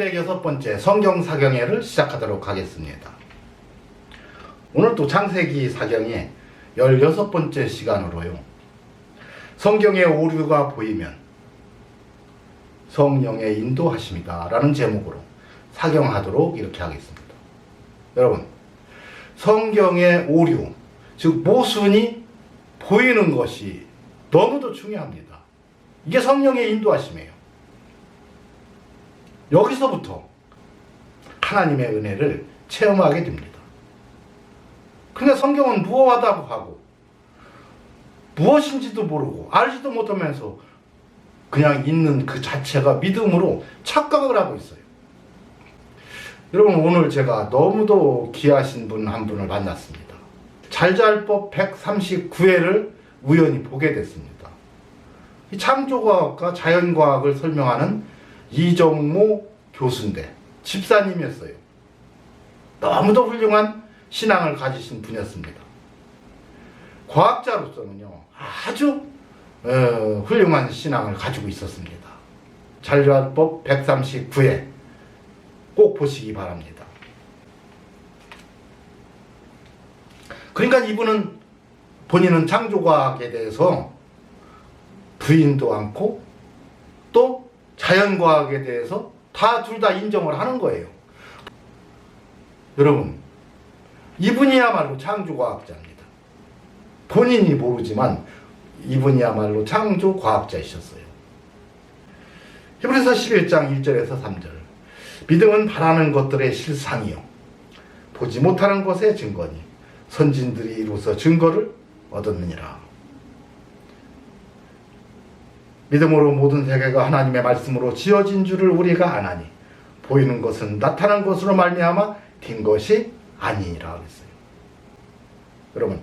1306번째 성경사경회를 시작하도록 하겠습니다. 오늘 또 창세기 사경의 16번째 시간으로요. 성경의 오류가 보이면 성령의 인도하심이다 라는 제목으로 사경하도록 이렇게 하겠습니다. 여러분, 성경의 오류, 즉 모순이 보이는 것이 너무도 중요합니다. 이게 성령의 인도하심이에요. 여기서부터 하나님의 은혜를 체험하게 됩니다. 그러니까 성경은 무어하다고 하고 무엇인지도 모르고 알지도 못하면서 그냥 있는 그 자체가 믿음으로 착각을 하고 있어요. 여러분, 오늘 제가 너무도 귀하신 분 한 분을 만났습니다. 잘잘법 139회를 우연히 보게 됐습니다. 이 창조과학과 자연과학을 설명하는 이정모 교수인데 집사님이었어요. 너무도 훌륭한 신앙을 가지신 분이었습니다. 과학자로서는요, 아주 훌륭한 신앙을 가지고 있었습니다. 잘잘법 139회 꼭 보시기 바랍니다. 그러니까 이분은 본인은 창조과학에 대해서 부인도 않고 또 자연과학에 대해서 둘 다 인정을 하는 거예요. 여러분, 이분이야말로 창조과학자입니다. 본인이 모르지만 이분이야말로 창조과학자이셨어요. 히브리서 11장 1절에서 3절. 믿음은 바라는 것들의 실상이요 보지 못하는 것의 증거니 선진들이 이로써 증거를 얻었느니라. 믿음으로 모든 세계가 하나님의 말씀으로 지어진 줄을 우리가 아나니 보이는 것은 나타난 것으로 말미암아 된 것이 아니니라 그랬어요. 여러분,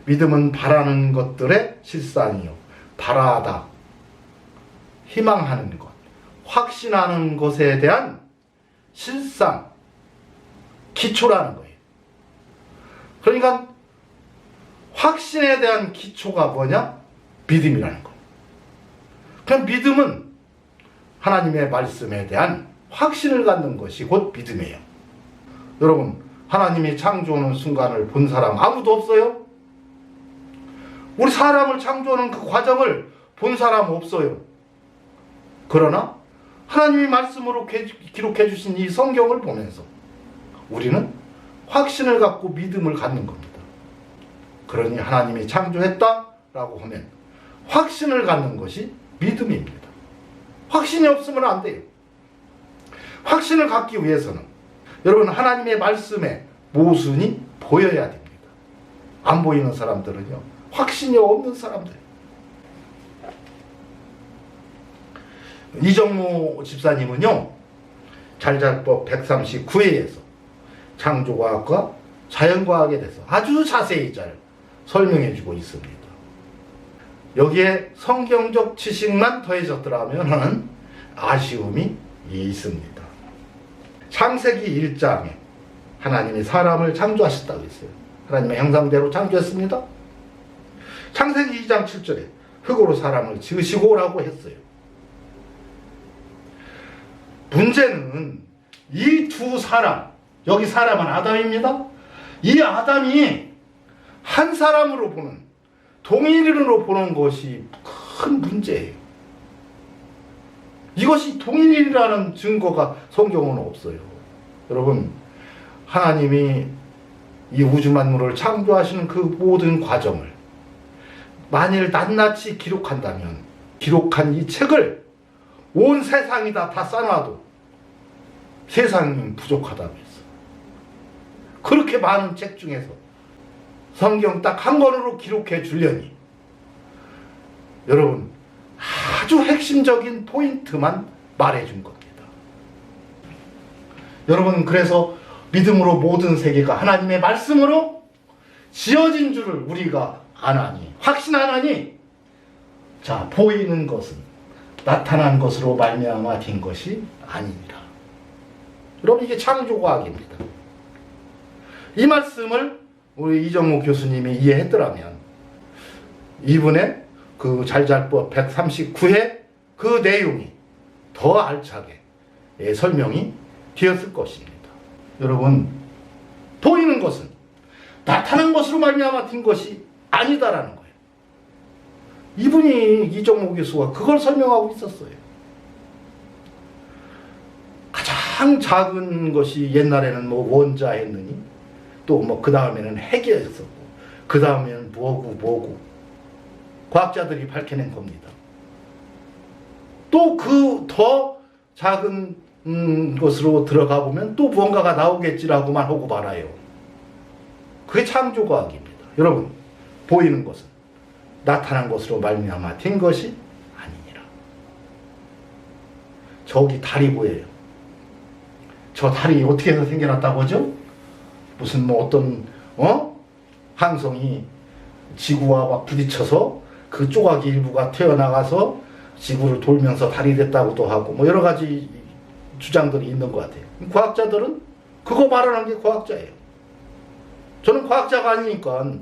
믿음은 바라는 것들의 실상이요 바라다, 희망하는 것, 확신하는 것에 대한 실상, 기초라는 거예요. 그러니까 확신에 대한 기초가 뭐냐? 믿음이라는 거예요. 그럼 믿음은 하나님의 말씀에 대한 확신을 갖는 것이 곧 믿음이에요. 여러분, 하나님이 창조하는 순간을 본 사람 아무도 없어요? 우리 사람을 창조하는 그 과정을 본 사람 없어요. 그러나 하나님이 말씀으로 기록해 주신 이 성경을 보면서 우리는 확신을 갖고 믿음을 갖는 겁니다. 그러니 하나님이 창조했다라고 하면 확신을 갖는 것이 믿음입니다. 확신이 없으면 안 돼요. 확신을 갖기 위해서는 여러분, 하나님의 말씀에 모순이 보여야 됩니다. 안 보이는 사람들은요, 확신이 없는 사람들. 이정모 집사님은요, 잘잘법 139회에서 창조과학과 자연과학에 대해서 아주 자세히 잘 설명해 주고 있습니다. 여기에 성경적 지식만 더해졌더라면 하는 아쉬움이 있습니다. 창세기 1장에 하나님이 사람을 창조하셨다고 했어요. 하나님의 형상대로 창조했습니다. 창세기 2장 7절에 흙으로 사람을 지으시고라고 했어요. 문제는 이 두 사람, 여기 사람은 아담입니다. 이 아담이 한 사람으로 보는, 동일인으로 보는 것이 큰 문제예요. 이것이 동일이라는 증거가 성경은 없어요. 여러분, 하나님이 이 우주 만물을 창조하시는 그 모든 과정을 만일 낱낱이 기록한다면 기록한 이 책을 온 세상이다 다 써놔도 세상이 부족하다고 했어. 그렇게 많은 책 중에서 성경 딱 한 권으로 기록해 주려니 여러분, 아주 핵심적인 포인트만 말해준 겁니다. 여러분, 그래서 믿음으로 모든 세계가 하나님의 말씀으로 지어진 줄을 우리가 아나니, 확신하나니, 자, 보이는 것은 나타난 것으로 말미암아 된 것이 아니니라. 여러분, 이게 창조과학입니다. 이 말씀을 우리 이정모 교수님이 이해했더라면 이분의 그 잘잘법 139회 그 내용이 더 알차게 설명이 되었을 것입니다. 여러분, 보이는 것은 나타난 것으로 말미암아 된 것이 아니다라는 거예요. 이분이 이정모 교수가 그걸 설명하고 있었어요. 가장 작은 것이 옛날에는 뭐 원자였느니 또 뭐 그 다음에는 핵이었었고 그 다음에는 뭐고 과학자들이 밝혀낸 겁니다. 또 그 더 작은 것으로 들어가 보면 또 무언가가 나오겠지라고만 하고 말아요. 그게 창조과학입니다. 여러분, 보이는 것은 나타난 것으로 말미암아 된 것이 아니니라. 저기 달이 보여요. 저 달이 어떻게 해서 생겨났다고 하죠? 무슨 뭐 어떤 항성이 지구와 막 부딪혀서 그 조각이 일부가 튀어나가서 지구를 돌면서 달이 됐다고도 하고 뭐 여러 가지 주장들이 있는 것 같아요. 과학자들은 그거 말하는 게 과학자예요. 저는 과학자가 아니니까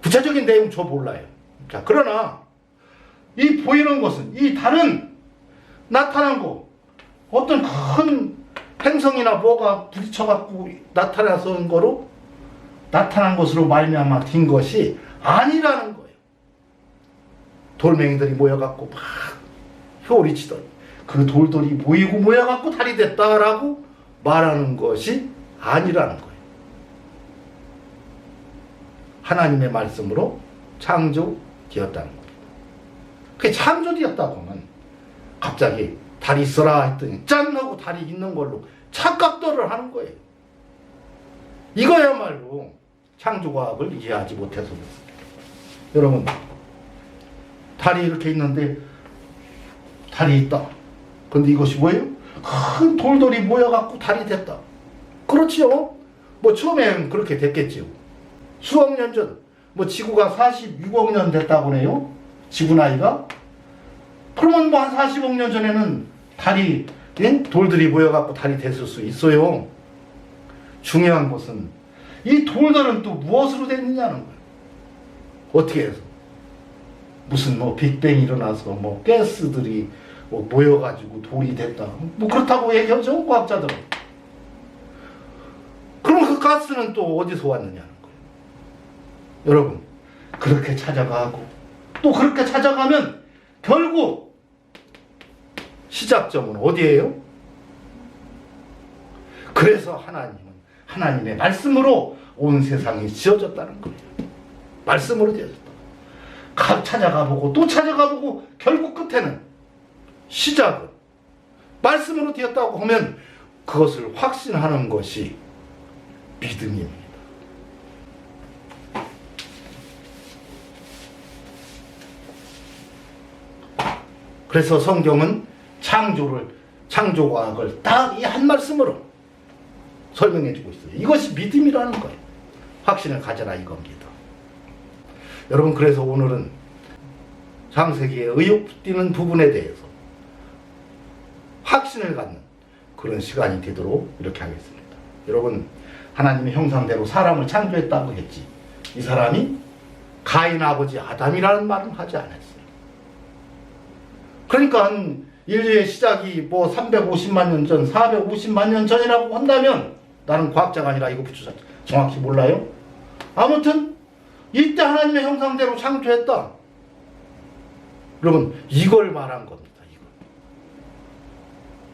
구체적인 내용 저 몰라요. 자, 그러나 이 보이는 것은, 이 달은 나타난 거, 어떤 큰 행성이나 뭐가 부딪혀갖고 나타나서 거로 나타난 것으로 말미암아 된 것이 아니라는 거예요. 돌멩이들이 모여갖고 막 효리치더니 그 돌들이 모이고 모여갖고 달이 됐다라고 말하는 것이 아니라는 거예요. 하나님의 말씀으로 창조되었다는 겁니다. 그게 창조되었다고 하면 갑자기 달이 있어라 했더니 짠 하고 달이 있는 걸로 착각들을 하는 거예요. 이거야말로 창조과학을 이해하지 못해서 그렇습니다. 여러분, 달이 이렇게 있는데 달이 있다. 근데 이것이 뭐예요? 큰 돌들이 모여갖고 달이 됐다. 그렇지요? 뭐 처음엔 그렇게 됐겠지요. 수억 년 전, 뭐 지구가 46억 년 됐다고 해요. 지구 나이가. 그러면 뭐 한 40억 년 전에는 달이, 돌들이 모여갖고 달이 됐을 수 있어요. 중요한 것은 이 돌들은 또 무엇으로 됐느냐는 거예요. 어떻게 해서? 무슨 뭐 빅뱅이 일어나서 뭐 가스들이 뭐 모여가지고 돌이 됐다. 뭐 그렇다고 얘기하죠, 과학자들은. 그럼 그 가스는 또 어디서 왔느냐는 거예요. 여러분, 그렇게 찾아가고 또 그렇게 찾아가면 결국 시작점은 어디예요? 그래서 하나님은 하나님의 말씀으로 온 세상이 지어졌다는 거예요. 말씀으로 지어졌다. 찾아가보고 또 찾아가보고 결국 끝에는 시작은 말씀으로 되었다고 하면 그것을 확신하는 것이 믿음입니다. 그래서 성경은 창조과학을 딱 이 한 말씀으로 설명해주고 있어요. 이것이 믿음이라는 거예요. 확신을 가져라 이겁니다. 여러분, 그래서 오늘은 창세기의 의혹되는 부분에 대해서 확신을 갖는 그런 시간이 되도록 이렇게 하겠습니다. 여러분, 하나님의 형상대로 사람을 창조했다고 했지, 이 사람이 가인 아버지 아담이라는 말은 하지 않았어요. 그러니까 인류의 시작이 뭐 350만 년 전, 450만 년 전이라고 한다면, 나는 과학자가 아니라 이거 정확히 몰라요. 아무튼 이때 하나님의 형상대로 창조했다. 여러분, 이걸 말한 겁니다. 이거.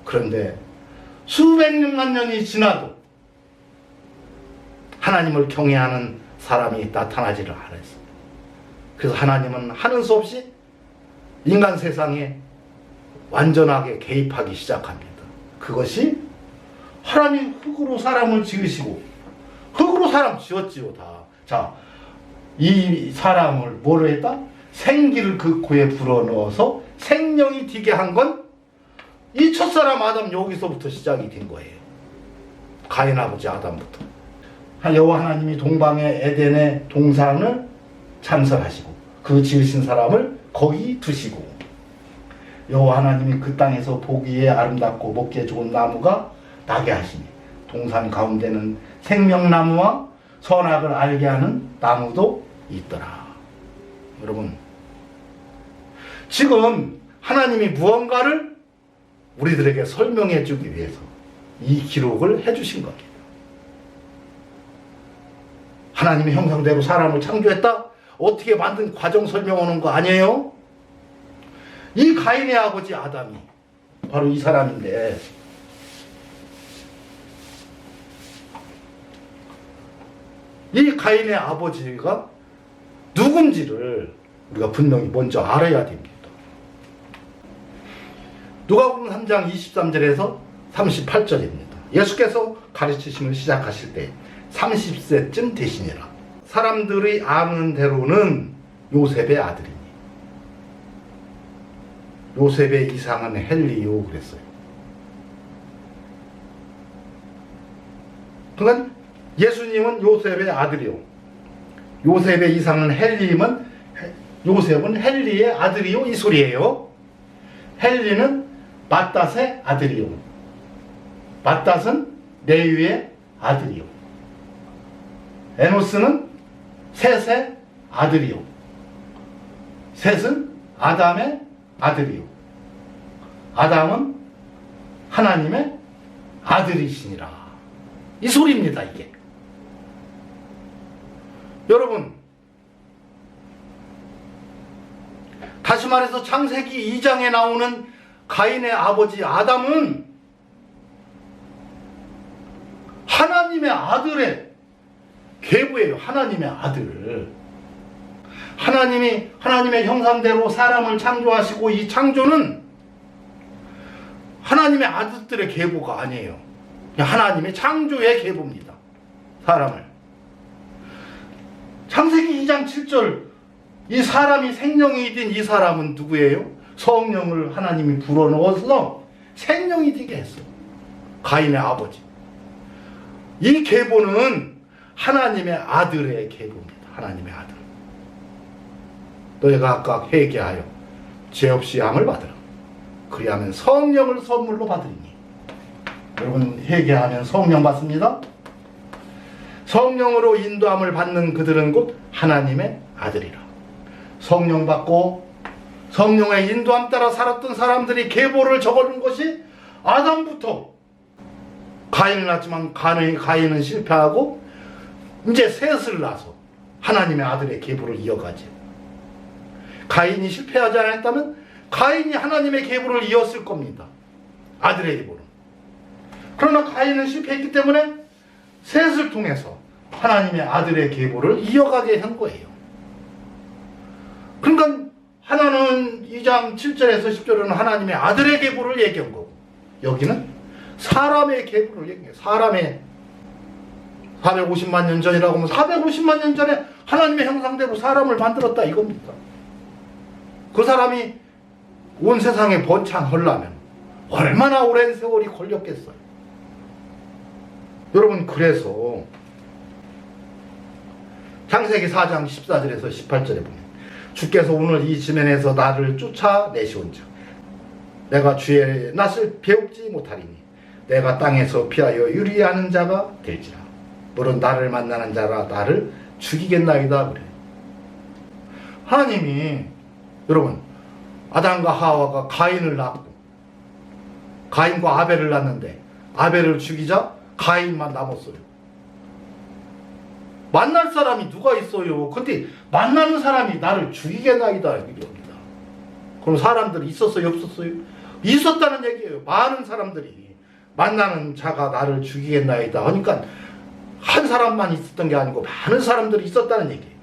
그런데 수백만 년이 지나도 하나님을 경외하는 사람이 나타나지를 않았어요. 그래서 하나님은 하는 수 없이 인간 세상에 완전하게 개입하기 시작합니다. 그것이 하나님이 흙으로 사람을 지으시고, 흙으로 사람 지었지요 다. 자, 이 사람을 뭐로 했다? 생기를 그 코에 불어넣어서 생명이 되게 한 건 이 첫사람 아담, 여기서부터 시작이 된 거예요. 가인 아버지 아담부터. 여호와 하나님이 동방의 에덴의 동산을 창설하시고 그 지으신 사람을 거기 두시고, 여호와 하나님이 그 땅에서 보기에 아름답고 먹기에 좋은 나무가 나게 하시니 동산 가운데는 생명나무와 선악을 알게 하는 나무도 있더라. 여러분, 지금 하나님이 무언가를 우리들에게 설명해 주기 위해서 이 기록을 해주신 겁니다. 하나님의 형상대로 사람을 창조했다? 어떻게 만든 과정 설명하는 거 아니에요? 이 가인의 아버지 아담이 바로 이 사람인데, 이 가인의 아버지가 누군지를 우리가 분명히 먼저 알아야 됩니다. 누가복음 3장 23절에서 38절입니다. 예수께서 가르치심을 시작하실 때 30세쯤 되시니라. 사람들이 아는 대로는 요셉의 아들이니 요셉의 이상은 헬리요 그랬어요. 그러니까 예수님은 요셉의 아들이요, 요셉의 이상은 헬리임은 요셉은 헬리의 아들이요 이 소리예요. 헬리는 맏닷의 아들이요, 맏닷은 레위의 아들이요, 에노스는 셋의 아들이요, 셋은 아담의 아들이요, 아담은 하나님의 아들이시니라. 이 소리입니다. 이게 여러분, 다시 말해서 창세기 2장에 나오는 가인의 아버지 아담은 하나님의 아들의 계보예요. 하나님의 아들. 하나님이 하나님의 형상대로 사람을 창조하시고, 이 창조는 하나님의 아들들의 계보가 아니에요. 그냥 하나님의 창조의 계보입니다. 사람을. 창세기 2장 7절, 이 사람이 생명이 된 이 사람은 누구예요? 성령을 하나님이 불어넣어서 생명이 되게 했어요. 가인의 아버지. 이 계보는 하나님의 아들의 계보입니다. 하나님의 아들. 너희가 아까 회개하여 죄 없이 함을 받으라. 그리하면 성령을 선물로 받으리니. 여러분, 회개하면 성령 받습니다. 성령으로 인도함을 받는 그들은 곧 하나님의 아들이라. 성령 받고 성령의 인도함 따라 살았던 사람들이 계보를 적어준 것이 아담부터, 가인을 낳았지만 가인은 실패하고 이제 셋을 낳아서 하나님의 아들의 계보를 이어가지. 가인이 실패하지 않았다면 가인이 하나님의 계보를 이었을 겁니다. 아들의 계보를. 그러나 가인은 실패했기 때문에 셋을 통해서 하나님의 아들의 계보를 이어가게 한 거예요. 그러니까 하나는 2장 7절에서 10절은 하나님의 아들의 계보를 얘기한 거고, 여기는 사람의 계보를 얘기해요. 사람의 450만 년 전이라고 하면 450만 년 전에 하나님의 형상대로 사람을 만들었다 이겁니다. 그 사람이 온 세상에 번창하려면 얼마나 오랜 세월이 걸렸겠어요. 여러분, 그래서 창세기 4장 14절에서 18절에 보면 주께서 오늘 이 지면에서 나를 쫓아내시온즉 내가 주의 낯을 배웁지 못하리니 내가 땅에서 피하여 유리하는 자가 될지라. 물은 나를 만나는 자라 나를 죽이겠나이다 그래. 하나님이, 여러분, 아담과 하와가 가인을 낳고 가인과 아벨을 낳는데 아벨을 죽이자 가인만 남았어요. 만날 사람이 누가 있어요? 근데 만나는 사람이 나를 죽이겠나이다 이겁니다. 그럼 사람들이 있었어요? 없었어요? 있었다는 얘기예요. 많은 사람들이 만나는 자가 나를 죽이겠나이다 하니까 한 사람만 있었던 게 아니고 많은 사람들이 있었다는 얘기예요.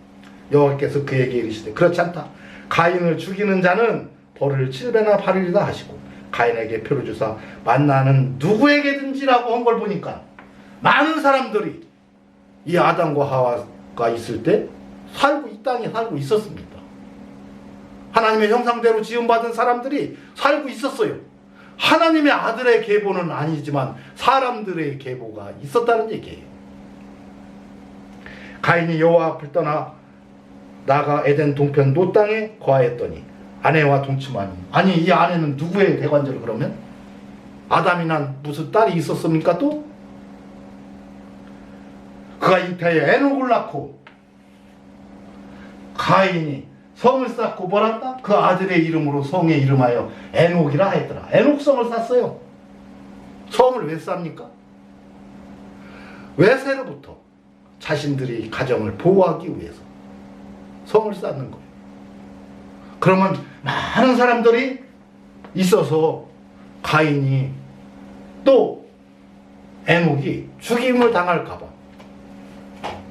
여호와께서 그에게 이르시되 그렇지 않다. 가인을 죽이는 자는 벌을 7배나 받으리라 하시고 가인에게 표를 주사 만나는 누구에게든지라고 한 걸 보니까 많은 사람들이 이 아담과 하와가 있을 때 이 땅에 살고 있었습니다. 하나님의 형상대로 지음받은 사람들이 살고 있었어요. 하나님의 아들의 계보는 아니지만 사람들의 계보가 있었다는 얘기예요. 가인이 여호와 앞을 떠나 나가 에덴 동편 노 땅에 거하였더니 아내와 동침하니. 아니, 이 아내는 누구의 대관절 그러면? 아담이나 무슨 딸이 있었습니까 또? 그가 잉태하여 에녹을 낳고 가인이 성을 쌓고 뭐란다? 그 아들의 이름으로 성에 이름하여 에녹이라 했더라. 에녹성을 쌌어요. 성을 왜 쌉니까? 외세로부터 자신들이 가정을 보호하기 위해서 성을 쌓는 거예요. 그러면 많은 사람들이 있어서 가인이 또 에녹이 죽임을 당할까봐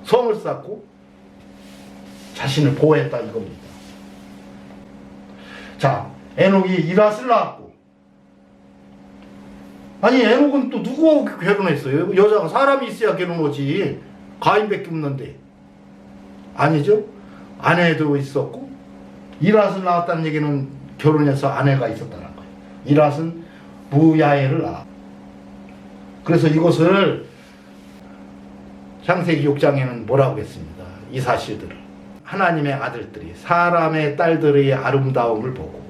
성을 쌓고 자신을 보호했다 이겁니다. 자, 에녹이 이랏을 낳았고, 아니 에녹은 또 누구하고 결혼했어요? 여자가 사람이 있어야 결혼하지. 가인밖에 없는데. 아니죠? 아내도 있었고, 이랏을 낳았다는 얘기는 결혼해서 아내가 있었다는 거예요. 이랏은 무야엘을 낳아. 그래서 이것을 창세기 6장에는 뭐라고 했습니다. 이 사실들을. 하나님의 아들들이 사람의 딸들의 아름다움을 보고,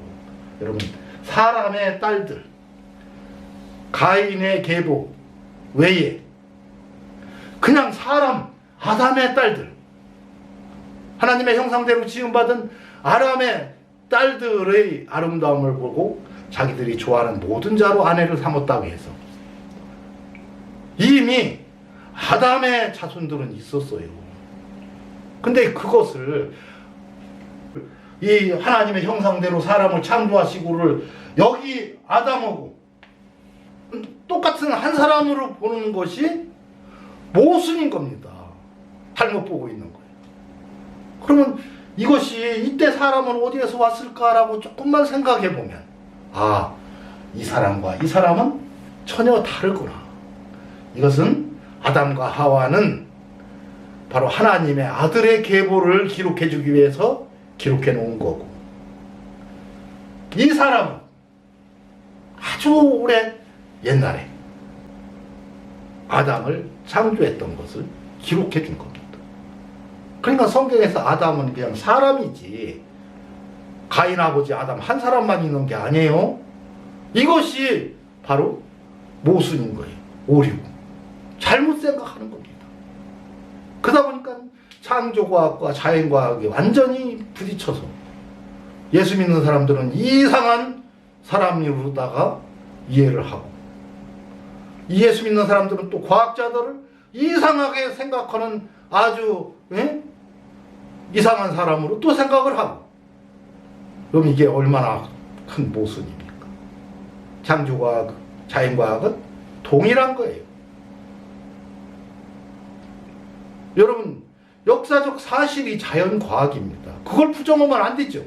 여러분, 사람의 딸들, 가인의 계보 외에 그냥 사람, 아담의 딸들, 하나님의 형상대로 지음받은 아람의 딸들의 아름다움을 보고 자기들이 좋아하는 모든 자로 아내를 삼았다고 해서 이미 아담의 자손들은 있었어요. 근데 그것을 이 하나님의 형상대로 사람을 창조하시고를 여기 아담하고 똑같은 한 사람으로 보는 것이 모순인 겁니다. 잘못 보고 있는 거예요. 그러면 이것이 이때 사람은 어디에서 왔을까라고 조금만 생각해 보면, 아, 이 사람과 이 사람은 전혀 다르구나. 이것은 아담과 하와는 바로 하나님의 아들의 계보를 기록해 주기 위해서 기록해 놓은 거고, 이 사람은 아주 오래 옛날에 아담을 창조했던 것을 기록해 준 겁니다. 그러니까 성경에서 아담은 그냥 사람이지 가인 아버지 아담 한 사람만 있는 게 아니에요. 이것이 바로 모순인 거예요. 오류고 잘못 생각하는 겁니다. 그러다 보니까 창조과학과 자연과학이 완전히 부딪혀서 예수 믿는 사람들은 이상한 사람으로다가 이해를 하고, 이 예수 믿는 사람들은 또 과학자들을 이상하게 생각하는 아주 이상한 사람으로 또 생각을 하고. 그럼 이게 얼마나 큰 모순입니까? 창조과학, 자연과학은 동일한 거예요. 여러분, 역사적 사실이 자연과학입니다. 그걸 부정하면 안 되죠.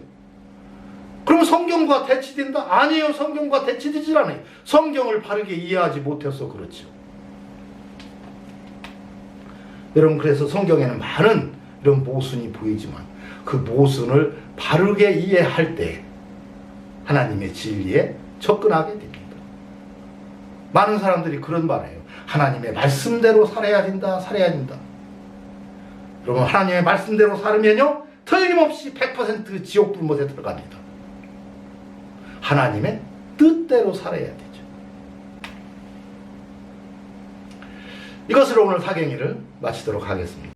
그럼 성경과 대치된다? 아니에요. 성경과 대치되질 않아요. 성경을 바르게 이해하지 못해서 그렇죠. 여러분, 그래서 성경에는 많은 이런 모순이 보이지만 그 모순을 바르게 이해할 때 하나님의 진리에 접근하게 됩니다. 많은 사람들이 그런 말이에요. 하나님의 말씀대로 살아야 된다, 살아야 된다. 여러분, 하나님의 말씀대로 살면요, 틀림없이 100% 지옥 불못에 들어갑니다. 하나님의 뜻대로 살아야 되죠. 이것으로 오늘 사경위를 마치도록 하겠습니다.